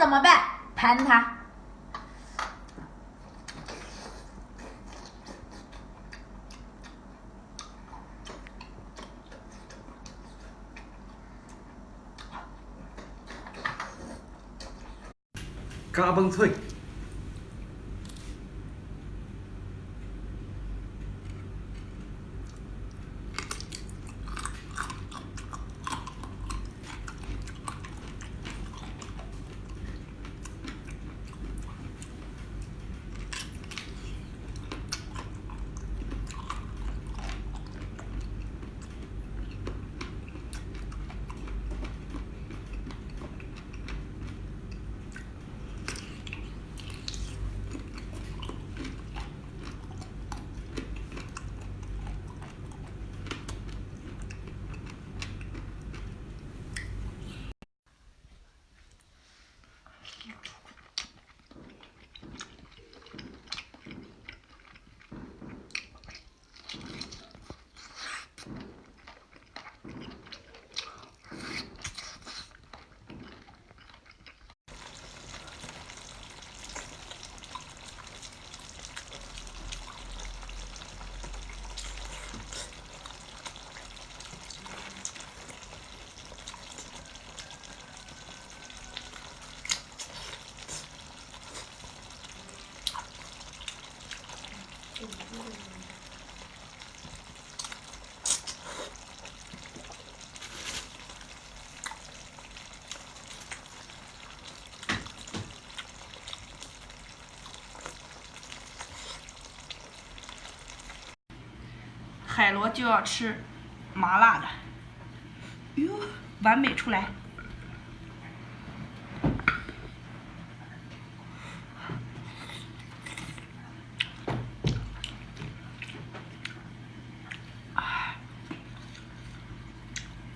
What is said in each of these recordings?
怎么办？盘它。嘎嘣脆。海螺就要吃麻辣的，哟，完美出来。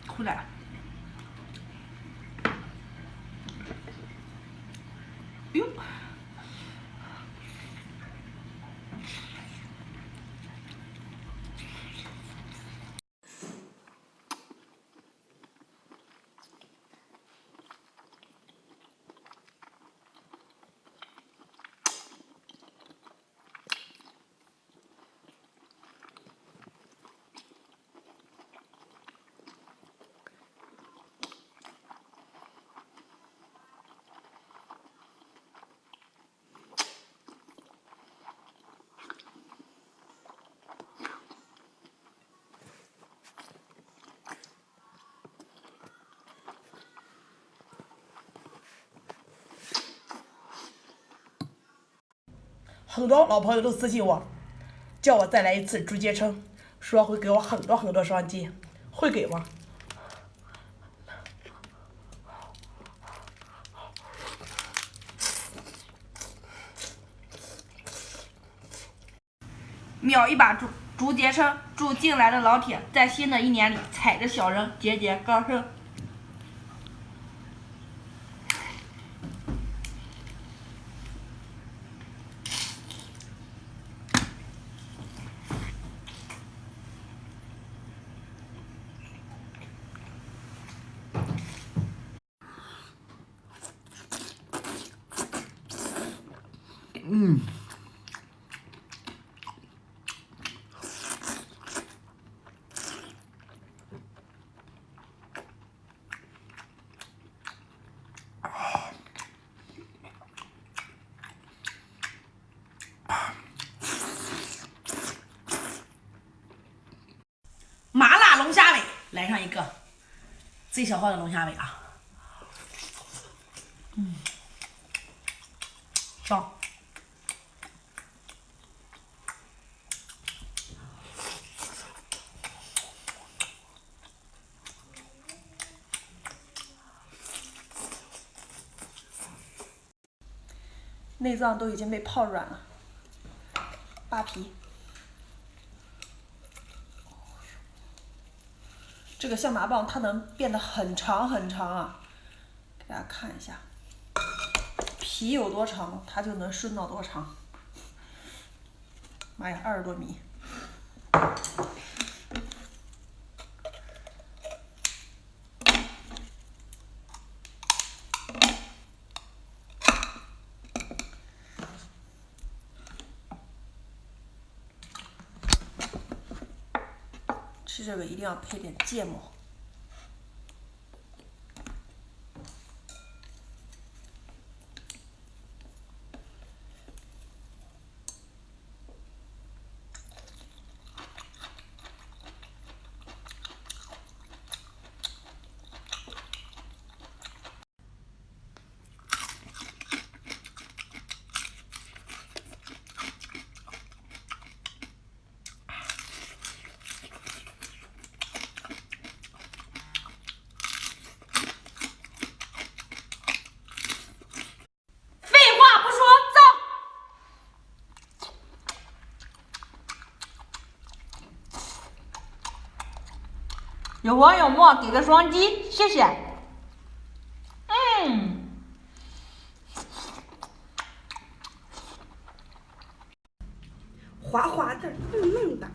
出来了。哟。很多老朋友都私信我，叫我再来一次竹节称，说会给我很多双击，会给吗？秒一把竹节称，祝进来的老铁在新的一年里踩着小人节节高升。麻辣龙虾尾，来上一个最小号的龙虾尾啊！上。内脏都已经被泡软了，扒皮。这个象拔蚌它能变得很长啊，给大家看一下，皮有多长，它就能顺到多长。妈呀，20多米！吃这个一定要配点芥末。有网友莫给个双击，谢谢。滑滑的，嫩嫩的。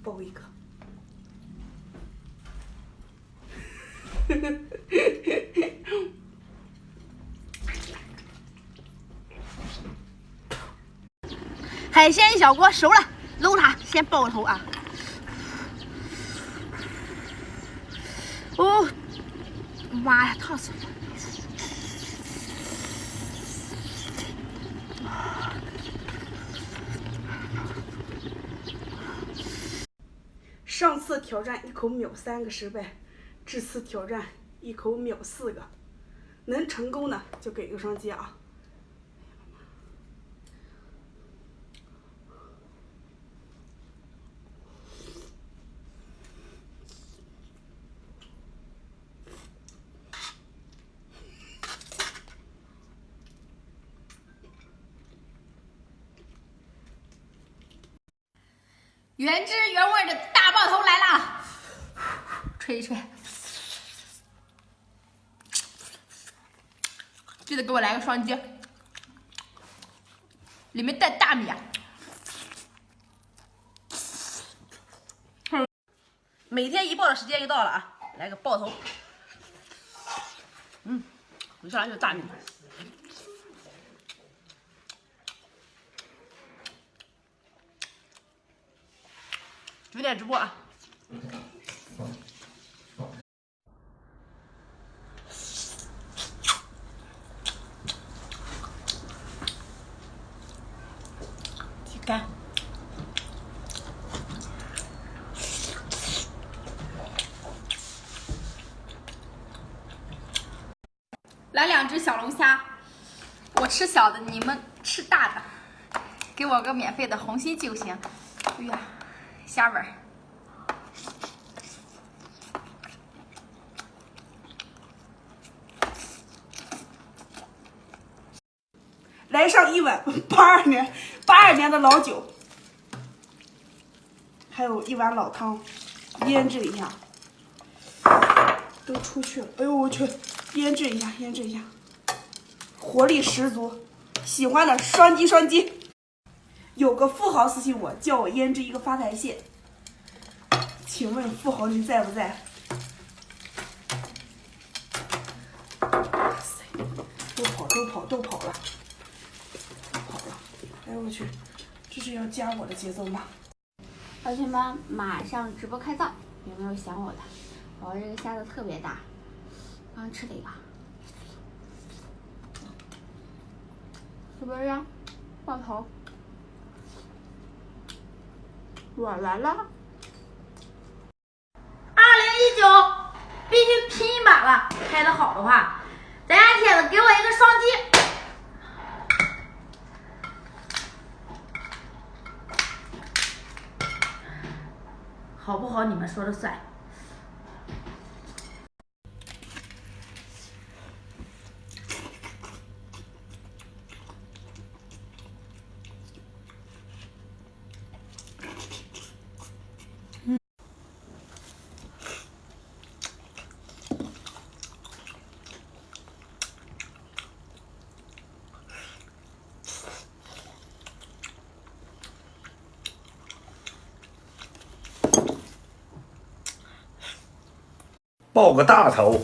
抱一个。海鲜小锅熟了，搂它，先爆头啊！哦，妈呀，烫死了！上次挑战一口秒3个失败，这次挑战一口秒4个，能成功的就给个双击啊！原汁原味的大爆头来了，吹一吹，记得给我来个双击，里面带大米啊！每天一爆的时间又到了啊，来个爆头，一上来就是大米。9点直播啊！干！来2只小龙虾，我吃小的，你们吃大的，给我个免费的红心就行。哎呀！虾味儿，来上一碗82年的老酒，还有一碗老汤，腌制一下，都出去了。哎呦我去，腌制一下，活力十足。喜欢的双击。有个富豪私信我，叫我腌制一个发财蟹，请问富豪您在不在？哇塞，都跑了。哎呦我去，这是要加我的节奏吗？同学们，马上直播开灶，有没有想我的？我这个虾子特别大，刚吃了一个，是不是？爆头，我来了。2019必须拼一把了，开得好的话，咱家铁子给我一个双击。好不好？你们说了算。爆个大头，